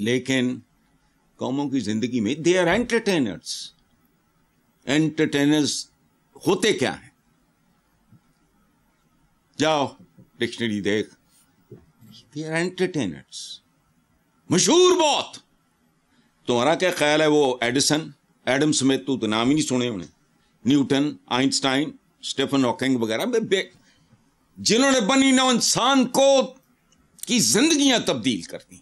لیکن قوموں کی زندگی میں دے آر انٹرٹینرز. انٹرٹینرز ہوتے کیا ہیں؟ جاؤ ڈکشنری دیکھ. They are entertainers. مشہور بہت. تمہارا کیا خیال ہے وہ ایڈم سمتھ تو نام ہی نہیں سنے انہیں, نیوٹن, آئنسٹائن, اسٹیفن ہاکنگ وغیرہ, جنہوں نے بنی نو انسان کو کی زندگیاں تبدیل کر دی.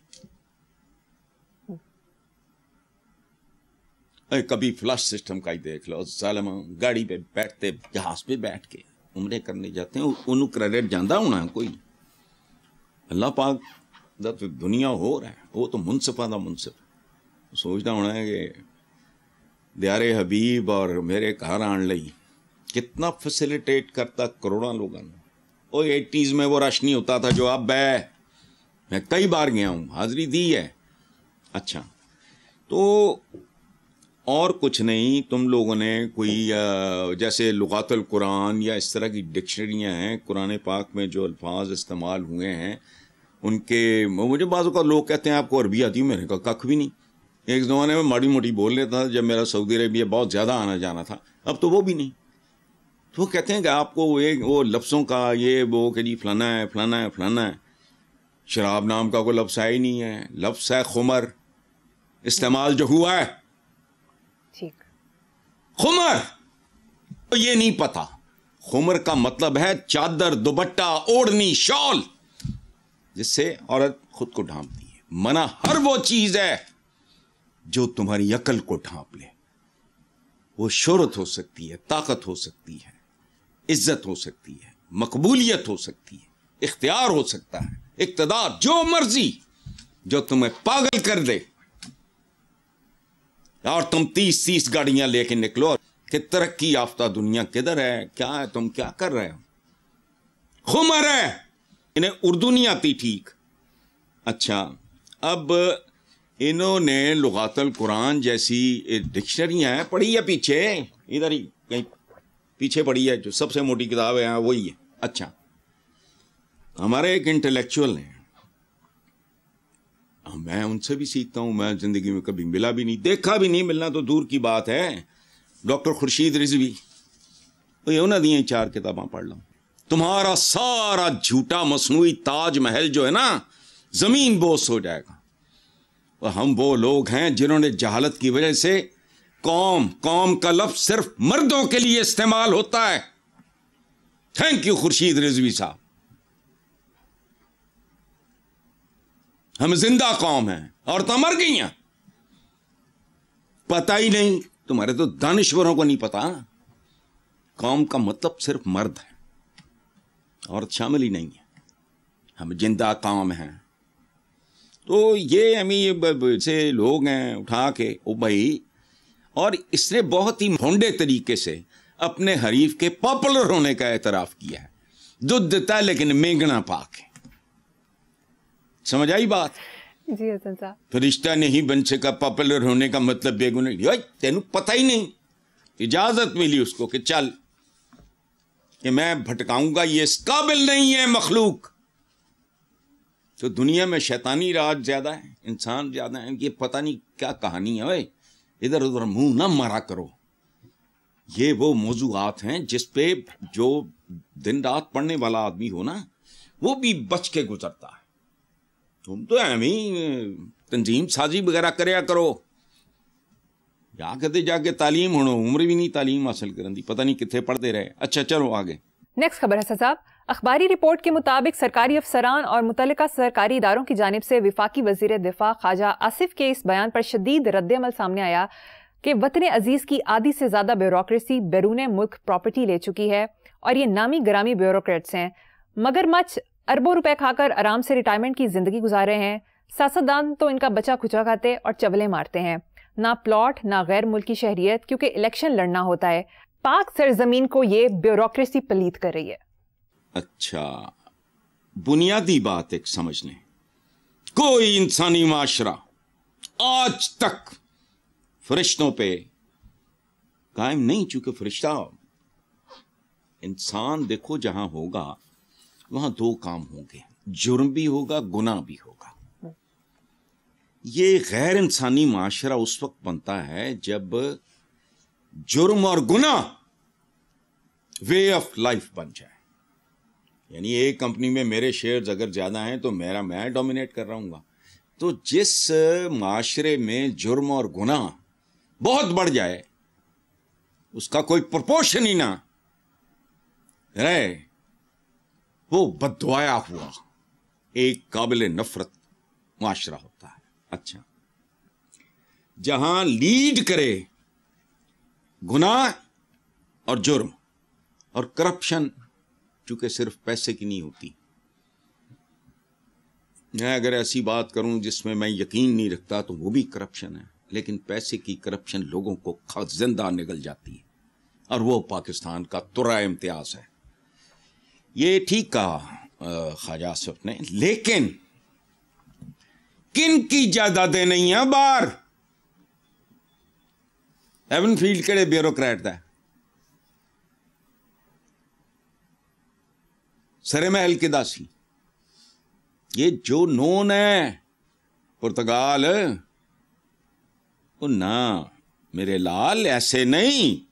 کبھی فلش سسٹم کا ہی دیکھ لو, ظالم گاڑی پہ بیٹھتے, جہاز پہ بیٹھ کے عمرے کرنے جاتے ہیں, انہوں کریڈٹ جاندہ ہونا ہے کوئی. اللہ پاک دا تو دنیا ہو رہا ہے, وہ تو منصفہ دا منصف. سوچنا ہونا ہے کہ دیارے حبیب اور میرے گھر آن لئی کتنا فیسیلیٹیٹ کرتا کروڑوں لوگوں نے. وہ 80s میں وہ رش نہیں ہوتا تھا جو اب ہے. میں کئی بار گیا ہوں, حاضری دی ہے. اچھا, تو اور کچھ نہیں, تم لوگوں نے کوئی جیسے لغات القرآن یا اس طرح کی ڈکشنریاں ہیں قرآن پاک میں جو الفاظ استعمال ہوئے ہیں ان کے, مجھے بعض اوقات لوگ کہتے ہیں آپ کو عربی آتی ہے, میں نے کہا ککھ بھی نہیں. ایک زمانے میں ماڑی موٹی بول لیتا تھا جب میرا سعودی عربیہ بہت زیادہ آنا جانا تھا, اب تو وہ بھی نہیں. تو وہ کہتے ہیں کہ آپ کو وہ لفظوں کا یہ وہ کہ جی فلانا ہے فلانا ہے فلانا ہے. شراب نام کا کوئی لفظ ہے ہی نہیں ہے. لفظ ہے خمر, استعمال جو ہوا ہے خمر. یہ نہیں پتا خمر کا مطلب ہے چادر, دوپٹہ, اوڑھنی, شال جس سے عورت خود کو ڈھانپتی ہے. منع ہر وہ چیز ہے جو تمہاری عقل کو ڈھانپ لے. وہ شہرت ہو سکتی ہے, طاقت ہو سکتی ہے, عزت ہو سکتی ہے, مقبولیت ہو سکتی ہے, اختیار ہو سکتا ہے, اقتدار, جو مرضی جو تمہیں پاگل کر دے اور تم 30 گاڑیاں لے کے نکلو کہ ترقی یافتہ دنیا کدھر ہے, کیا ہے, تم کیا کر رہے ہو. خمر ہے. انہیں اردو نہیں آتی ٹھیک. اچھا, اب انہوں نے لغات القرآن جیسی ڈکشنریاں ہیں پڑھی ہے پیچھے, ادھر ہی کہیں پیچھے پڑھی ہے, جو سب سے موٹی کتاب ہے وہی ہے. اچھا, ہمارے ایک انٹلیکچوئل ہیں, میں ان سے بھی سیکھتا ہوں. میں زندگی میں کبھی ملا بھی نہیں, دیکھا بھی نہیں, ملنا تو دور کی بات ہے. ڈاکٹر خورشید رضوی, انہوں نے 4 کتاباں پڑھ لوں. تمہارا سارا جھوٹا مصنوعی تاج محل جو ہے نا زمین بوس ہو جائے گا. اور ہم وہ لوگ ہیں جنہوں نے جہالت کی وجہ سے قوم کا لفظ صرف مردوں کے لیے استعمال ہوتا ہے. تھینک یو خورشید رضوی صاحب. ہم زندہ قوم ہیں, عورتیں مر گئی ہیں. پتہ ہی نہیں, تمہارے تو دانشوروں کو نہیں پتا. قوم کا مطلب صرف مرد ہے, عورت شامل ہی نہیں ہے. ہم زندہ قوم ہیں. تو یہ ہمیں سے لوگ ہیں اٹھا کے او بھائی, اور اس نے بہت ہی بھونڈے طریقے سے اپنے حریف کے پاپولر ہونے کا اعتراف کیا ہے. دودھ دیتا ہے لیکن مینگنا پاک ہے. سمجھ آئی بات؟ جی حسن صاحب. فرشتہ نہیں بن سکا, پاپولر ہونے کا مطلب بے گناہ. تینوں پتہ ہی نہیں. اجازت ملی اس کو کہ چل کہ میں بھٹکاؤں گا, یہ اس قابل نہیں ہے مخلوق. تو دنیا میں شیطانی راج زیادہ ہے, انسان زیادہ ہیں. یہ پتہ نہیں کیا کہانی ہے. ادھر ادھر منہ نہ مارا کرو. یہ وہ موضوعات ہیں جس پہ جو دن رات پڑھنے والا آدمی ہو نا وہ بھی بچ کے گزرتا ہے. تم تو تنظیم سازی وغیرہ کریا کرو. جا کے تعلیم ہونا, عمر بھی نہیں تعلیم حاصل کرن دی, پتہ نہیں کتنے پڑھتے رہے. اچھا چلو آگے. نیکسٹ خبر ہے صاحب. اخباری رپورٹ کے مطابق سرکاری افسران اور متعلقہ سرکاری اداروں کی جانب سے وفاقی وزیر دفاع خواجہ آصف کے اس بیان پر شدید رد عمل سامنے آیا کہ وطن عزیز کی آدھی سے زیادہ بیوروکریسی بیرون ملک پراپرٹی لے چکی ہے اور یہ نامی گرامی بیوروکریٹس ہیں. مگر مچھ اربوں روپے کھا کر آرام سے ریٹائرمنٹ کی زندگی گزار رہے ہیں. سیاستدان تو ان کا بچہ کھچا کھاتے اور چولے مارتے ہیں. نہ پلاٹ نہ غیر ملکی شہریت, کیونکہ الیکشن لڑنا ہوتا ہے. پاک سرزمین کو یہ بیوروکریسی پلیت کر رہی ہے. اچھا, بنیادی بات ایک سمجھ لیں, کوئی انسانی معاشرہ آج تک فرشتوں پہ قائم نہیں. چونکہ فرشتہ انسان دیکھو جہاں ہوگا وہاں 2 کام ہوں گے, جرم بھی ہوگا, گناہ بھی ہوگا. یہ غیر انسانی معاشرہ اس وقت بنتا ہے جب جرم اور گناہ وے آف لائف بن جائے. یعنی ایک کمپنی میں میرے شیئرز اگر زیادہ ہیں تو میں ڈومینیٹ کر رہا ہوں گا. تو جس معاشرے میں جرم اور گناہ بہت بڑھ جائے, اس کا کوئی پرپورشن ہی نہ رہے, وہ بددعایا ہوا ایک قابل نفرت معاشرہ ہوتا ہے. اچھا, جہاں لیڈ کرے گناہ اور جرم اور کرپشن, چونکہ صرف پیسے کی نہیں ہوتی. میں اگر ایسی بات کروں جس میں میں یقین نہیں رکھتا تو وہ بھی کرپشن ہے, لیکن پیسے کی کرپشن لوگوں کو زندہ نگل جاتی ہے, اور وہ پاکستان کا ترا امتیاز ہے. یہ ٹھیک کہا خواجہ آصف نے, لیکن کن کی جائیدادیں نہیں ہیں باہر؟ ایون فیلڈ کہڑے بیوروکریٹ تھا, سرے محل کے داسی, یہ جو نون ہے پرتگال, نہ میرے لال ایسے نہیں.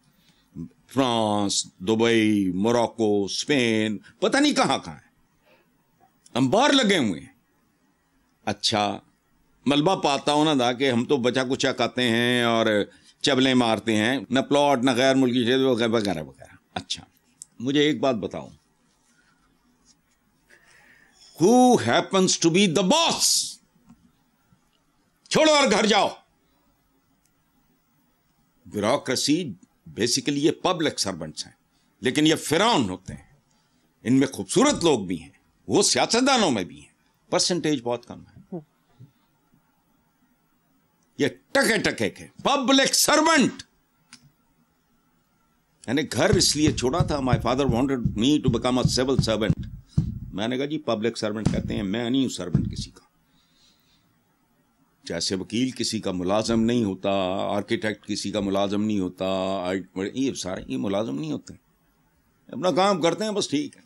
فرانس, دبئی, موراکو, اسپین, پتہ نہیں کہاں کہاں ہے, انبار لگے ہوئے ہیں. اچھا, ملبہ پاتا ہونا تھا کہ ہم تو بچا کچا کھاتے ہیں اور چبلیں مارتے ہیں, نہ پلاٹ نہ غیر ملکی چیز وغیرہ وغیرہ. اچھا, مجھے ایک بات بتاؤ, who happens to be the boss? چھوڑو اور گھر جاؤ. بیوروکریسی بیسیکلی یہ پبلک سرونٹس ہیں, لیکن یہ فرعون ہوتے ہیں. ان میں خوبصورت لوگ بھی ہیں, وہ سیاستدانوں میں بھی ہیں, پرسنٹیج بہت کم ہے. یہ ٹکے ٹکے کے پبلک سرونٹ. میں نے گھر اس لیے چھوڑا تھا, my father wanted me to become a civil servant. میں نے کہا جی پبلک سرونٹ کہتے ہیں, میں نہیں ہوں سرونٹ کسی کا. جیسے وکیل کسی کا ملازم نہیں ہوتا, آرکیٹیکٹ کسی کا ملازم نہیں ہوتا, یہ سارے یہ ملازم نہیں ہوتے, اپنا کام کرتے ہیں بس, ٹھیک ہے.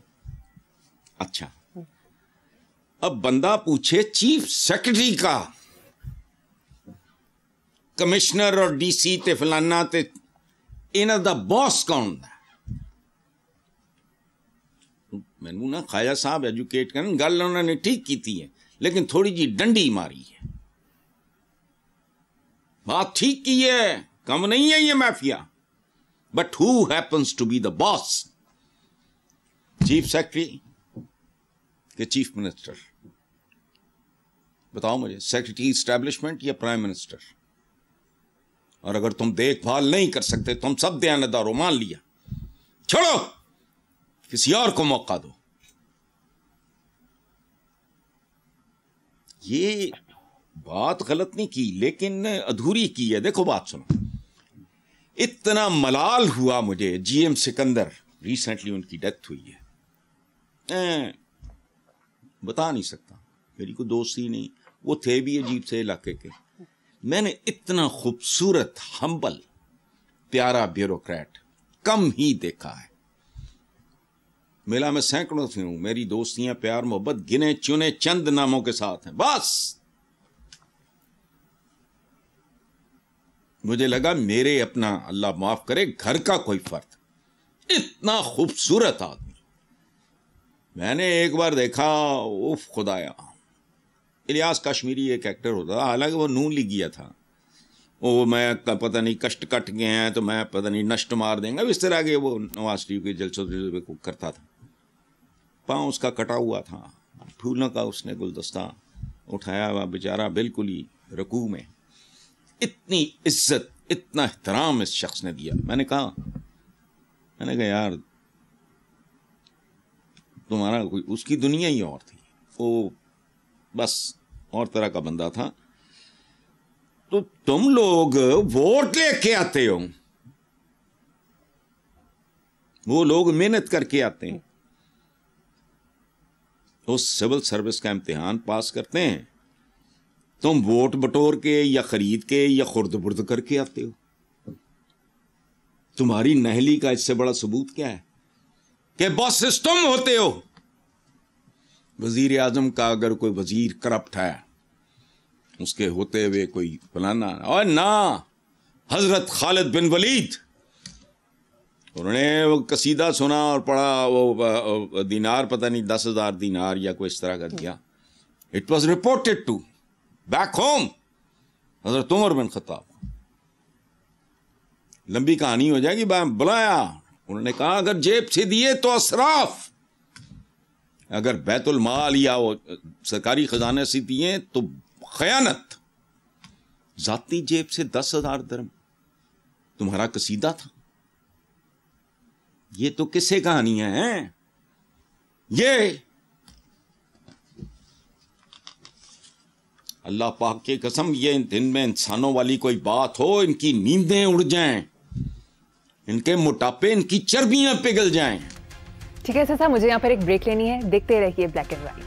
اچھا, اب بندہ پوچھے چیف سیکرٹری کا, کمشنر اور ڈی سی تے فلانا تے انہاں دا باس کون ہے؟ میں نے نا خواجہ صاحب ایجوکیٹ کریں, گل انہوں نے ٹھیک کی تھی ہے, لیکن تھوڑی جی ڈنڈی ماری ہے. بات ٹھیک کی ہے, کم نہیں ہے یہ mafia. But who happens to be the boss? Chief secretary کہ چیف منسٹر؟ بتاؤ مجھے, سیکرٹری اسٹیبلشمنٹ یا پرائم منسٹر؟ اور اگر تم دیکھ بھال نہیں کر سکتے, تم سب دیانتداروں, مان لیا, چھوڑو, کسی اور کو موقع دو. یہ بات غلط نہیں کی, لیکن ادھوری کی ہے. دیکھو بات سنو, اتنا ملال ہوا مجھے, جی ایم سکندر, ریسنٹلی ان کی ڈیتھ ہوئی ہے, بتا نہیں سکتا, میری کوئی دوست ہی نہیں, وہ تھے بھی عجیب سے علاقے کے. میں نے اتنا خوبصورت, ہمبل, پیارا بیوروکریٹ کم ہی دیکھا ہے. میلا میں سینکڑوں سے ہوں, میری دوستیاں پیار محبت گنے چنے چند ناموں کے ساتھ ہیں بس. مجھے لگا میرے اپنا, اللہ معاف کرے, گھر کا کوئی فرد, اتنا خوبصورت آدمی میں نے ایک بار دیکھا. اوف خدایا, الیاس کشمیری ایک ایکٹر ہوتا تھا, حالانکہ وہ نون لیگیا تھا. وہ میں پتہ نہیں کشٹ کٹ گئے ہیں تو میں پتہ نہیں نشٹ مار دیں گا, اس طرح کے وہ نواز شریف کے جلسوں کو کرتا تھا. پاؤں اس کا کٹا ہوا تھا, پھولوں کا اس نے گلدستہ اٹھایا ہوا بیچارہ, بالکل ہی رکوع میں. اتنی عزت, اتنا احترام اس شخص نے دیا. میں نے کہا یار تمہارا کوئی, اس کی دنیا ہی اور تھی, وہ بس اور طرح کا بندہ تھا. تو تم لوگ ووٹ لے کے آتے ہو, وہ لوگ محنت کر کے آتے ہیں, اس سول سروس کا امتحان پاس کرتے ہیں, تم ووٹ بٹور کے یا خرید کے یا خرد برد کر کے آتے ہو. تمہاری نہلی کا اس سے بڑا ثبوت کیا ہے کہ باسز تم ہوتے ہو. وزیر اعظم کا اگر کوئی وزیر کرپٹ ہے, اس کے ہوتے ہوئے کوئی فلانا، اور نہ حضرت خالد بن ولید، انہوں نے وہ قصیدہ سنا اور پڑھا، وہ دینار پتہ نہیں 10,000 دینار یا کوئی اس طرح کا دیا. It was reported to back home حضرت عمر بن خطاب. لمبی کہانی ہو جائے گی. بلایا، انہوں نے کہا اگر جیب سے دیے تو اسراف، اگر بیت المال یا وہ سرکاری خزانے سے دیے تو خیانت. ذاتی جیب سے 10,000 درہم تمہارا قصیدہ تھا. یہ تو کسے کہانیاں ہیں؟ یہ اللہ پاک کی قسم، یہ دن میں انسانوں والی کوئی بات ہو، ان کی نیندیں اڑ جائیں، ان کے موٹاپے، ان کی چربیاں پگھل جائیں. ٹھیک ہے سر، مجھے یہاں پر ایک بریک لینی ہے، دیکھتے رہیے black and white.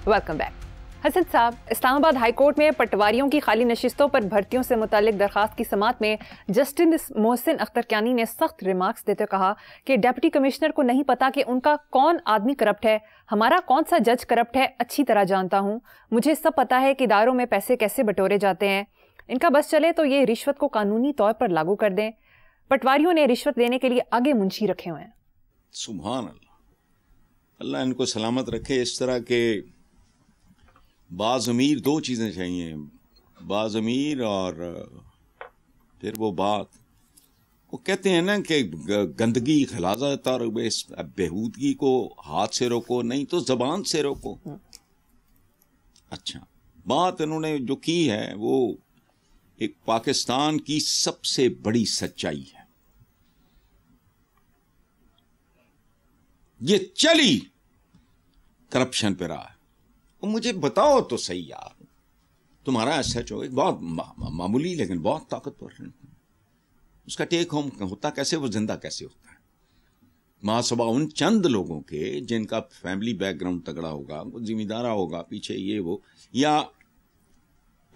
Welcome back. Hassan Sahab, اسلام آباد ہائی کورٹ میں پٹواریوں کی خالی نشستوں پر بھرتیوں سے متعلق درخواست کی سماعت میں جسٹس محسن اختر کیانی نے سخت ریمارکس دیتے کہا کہ ڈپٹی کمشنر کو نہیں پتا کہ ان کا کون آدمی کرپٹ ہے، ہمارا کون سا جج کرپٹ ہے اچھی طرح جانتا ہوں، مجھے سب پتا ہے کہ اداروں میں پیسے کیسے بٹورے جاتے ہیں، ان کا بس چلے تو یہ رشوت کو قانونی طور پر لاگو کر دیں. پٹواریوں نے رشوت دینے کے لیے آگے منشی رکھے ہوئے ہیں. سبحان اللہ، اللہ ان کو سلامت رکھے. اس طرح کے بعض امیر، دو چیزیں چاہیے، بعض امیر اور پھر وہ بات، وہ کہتے ہیں نا کہ گندگی خلاظت اور بےہودگی کو ہاتھ سے روکو، نہیں تو زبان سے روکو. اچھا، بات انہوں نے جو کی ہے وہ ایک پاکستان کی سب سے بڑی سچائی ہے. یہ چلی کرپشن پہ رہا ہے. مجھے بتاؤ تو صحیح یار، تمہارا ایس ایچ او ایک بہت معمولی لیکن بہت طاقتور ہے، اس کا ٹیک ہوم ہوتا کیسے، وہ زندہ کیسے ہوتا ہے؟ محاسبہ ان چند لوگوں کے جن کا فیملی بیک گراؤنڈ تگڑا ہوگا، وہ ذمہ دارہ ہوگا پیچھے یہ وہ، یا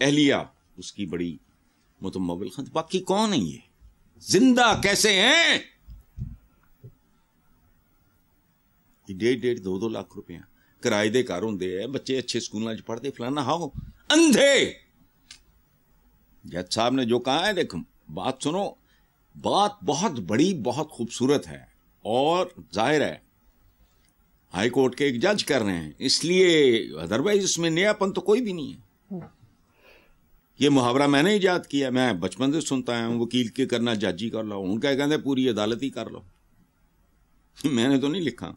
اہلیہ اس کی بڑی متمول خند، باقی کون ہے یہ؟ زندہ کیسے ہیں؟ یہ 1.5-2 لاکھ روپیہ کرائے دے کار ہوندے ہیں، بچے اچھے اسکولوں چ پڑھتے فلانا، ہاؤ اندھے. جج صاحب نے جو کہا ہے، دیکھو بات سنو، بات بہت بڑی، بہت خوبصورت ہے، اور ظاہر ہے ہائی کورٹ کے ایک جج کر رہے ہیں، اس لیے ادروائز اس میں نیا پن تو کوئی بھی نہیں ہے. یہ محاورہ میں نے ایجاد کیا، میں بچپن سے سنتا ہوں، وکیل کے کرنا جج ہی کر لو، ان کا کہتے پوری عدالت ہی کر لو. میں نے تو نہیں لکھا.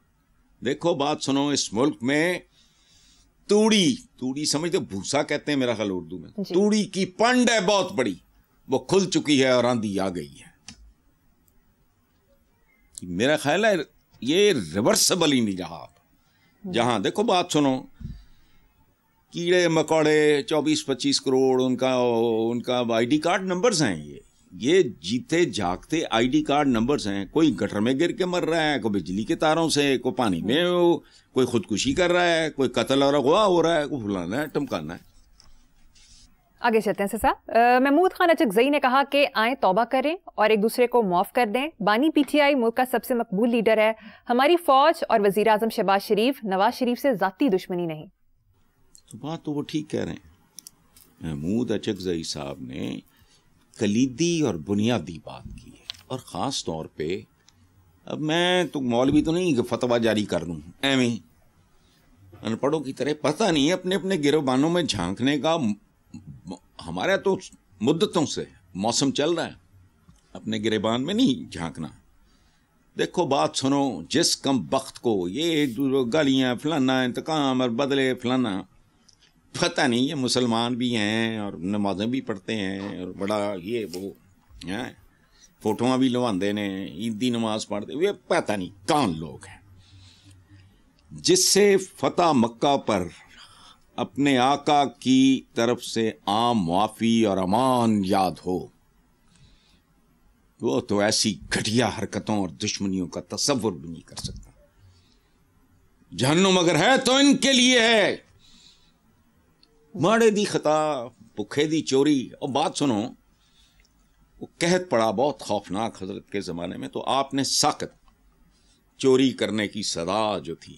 دیکھو بات سنو، اس ملک میں توڑی سمجھتے، بھوسا کہتے ہیں میرا خیال اردو میں، توڑی کی پنڈ ہے بہت بڑی، وہ کھل چکی ہے اور آندھی آ گئی ہے. میرا خیال ہے یہ ریورسبل ہی نہیں رہا. جہاں دیکھو بات سنو، کیڑے مکوڑے 24-25 کروڑ ان کا آئی ڈی کارڈ نمبرز ہیں. یہ جیتے جاگتے آئی ڈی کارڈ نمبرز ہیں. کوئی گٹر میں گر کے مر رہا ہے، کوئی بجلی کے تاروں سے، کوئی پانی میں، کوئی خودکشی کر رہا ہے، کوئی قتل اور اغوا ہو رہا ہے، کوئی پھلانا ہے ٹمکانا ہے. آگے چلتے ہیں صاحب. محمود خان اچکزئی نے کہا کہ آئیں توبہ کریں اور ایک دوسرے کو معاف کر دیں. بانی پی ٹی آئی ملک کا سب سے مقبول لیڈر ہے، ہماری فوج اور وزیر اعظم شہباز شریف نواز شریف سے ذاتی دشمنی نہیں. تو بات تو وہ ٹھیک کہہ رہے ہیں. محمود اچکزئی صاحب نے کلیدی اور بنیادی بات کی ہے، اور خاص طور پہ اب میں تو مولوی تو نہیں کہ فتویٰ جاری کر دوں ایویں ان پڑھوں کی طرح، پتہ نہیں اپنے اپنے گروبانوں میں جھانکنے کا. ہمارا تو مدتوں سے موسم چل رہا ہے، اپنے گریبان میں نہیں جھانکنا. دیکھو بات سنو، جس کم بخت کو یہ ایک دوسرے گالیاں فلانا انتقام اور بدلے فلانا، پتہ نہیں یہ مسلمان بھی ہیں اور نمازیں بھی پڑھتے ہیں اور بڑا یہ وہ ہیں، فوٹواں بھی لواندے نے، عیدی نماز پڑھتے ہوئے، پتہ نہیں کون لوگ ہیں. جس سے فتح مکہ پر اپنے آقا کی طرف سے عام معافی اور امان یاد ہو، وہ تو ایسی گھٹیا حرکتوں اور دشمنیوں کا تصور بھی نہیں کر سکتا. جہنم اگر ہے تو ان کے لیے ہے. ماڑے دی خطا، بکھے دی چوری. اور بات سنو، وہ قحط پڑا بہت خوفناک حضرت کے زمانے میں، تو آپ نے سخت چوری کرنے کی سزا جو تھی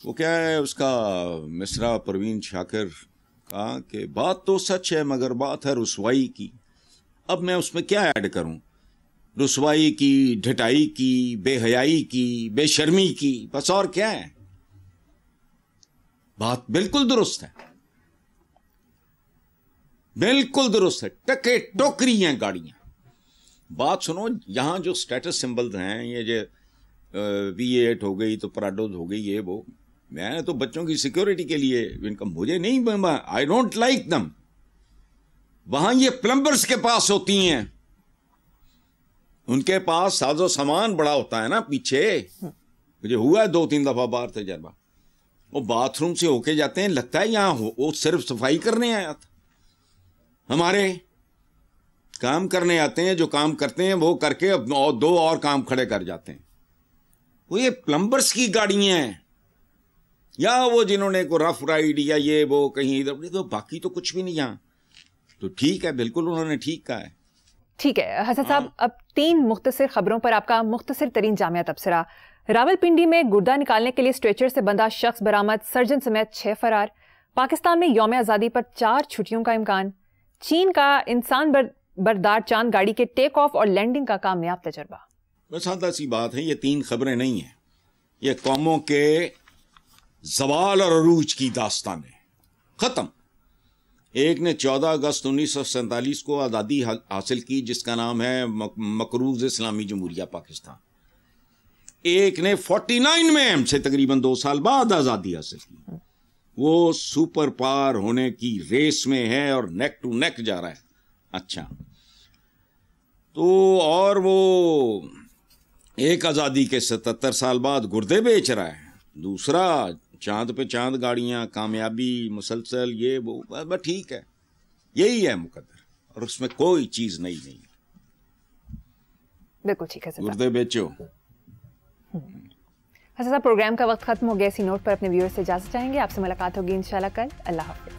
وہ کیا ہے اس کا مصرع پروین شاکر کا کہ بات تو سچ ہے مگر بات ہے رسوائی کی. اب میں اس میں کیا ایڈ کروں؟ رسوائی کی، ڈھٹائی کی، بے حیائی کی، بے شرمی کی، بس اور کیا ہے؟ بات بالکل درست ہے، بالکل درست ہے. ٹکے ٹوکری ہیں گاڑیاں. بات سنو، یہاں جو سٹیٹس سمبلز ہیں، یہ جو V8 ہو گئی تو پراڈوز ہو گئی، یہ وہ، میں نے تو بچوں کی سیکیورٹی کے لیے ان کا، مجھے نہیں، آئی ڈونٹ لائک دم. وہاں یہ پلمبرز کے پاس ہوتی ہیں، ان کے پاس ساز و سامان بڑا ہوتا ہے نا پیچھے. مجھے ہوا ہے 2-3 دفعہ باہر تجربہ. وہ باتھ روم سے ہو کے جاتے ہیں، لگتا ہے یہاں وہ صرف صفائی کرنے آیا تھا. ہمارے کام کرنے آتے ہیں، جو کام کرتے ہیں وہ کر کے 2 اور کام کھڑے کر جاتے ہیں. وہ یہ پلمبرز کی گاڑیاں ہیں، یا وہ جنہوں نے کوئی رف رائڈ یا یہ وہ کہیں ادھر، تو باقی تو کچھ بھی نہیں یہاں. تو ٹھیک ہے، بالکل انہوں نے ٹھیک کہا ہے. ٹھیک ہے حسن صاحب، اب 3 مختصر خبروں پر آپ کا مختصر ترین جامعہ تبصرہ. راولپنڈی میں گردہ نکالنے کے لیے اسٹریچر سے بندھا شخص برآمد، سرجن سمیت 6 فرار. پاکستان میں یوم آزادی پر 4 چھٹیوں کا امکان. چین کا انسان بردار چاند گاڑی کے ٹیک آف اور لینڈنگ کا کامیاب تجربہ. بس سادہ سی بات ہے، یہ 3 خبریں نہیں ہیں، یہ قوموں کے زوال اور عروج کی داستان ہے. ختم. ایک نے 14 اگست 1947 کو آزادی حاصل کی، جس کا نام ہے مقروض اسلامی جمہوریہ پاکستان. ایک نے 49 میں ہم سے تقریباً 2 سال بعد آزادی حاصل کی. وہ سپر پاور ہونے کی ریس میں ہے اور نیک ٹو نیک جا رہا ہے. اچھا، تو اور وہ ایک آزادی کے 77 سال بعد گردے بیچ رہا ہے، دوسرا چاند پہ چاند گاڑیاں، کامیابی مسلسل، یہ وہ. بس ٹھیک ہے، یہی ہے مقدر، اور اس میں کوئی چیز نہیں. بالکل ٹھیک ہے، گردے بیچو. حسن صاحب، پروگرام کا وقت ختم ہو گیا. اسی نوٹ پر اپنے ویورز سے اجازت چاہیں گے. آپ سے ملاقات ہوگی انشاءاللہ کل. اللہ حافظ.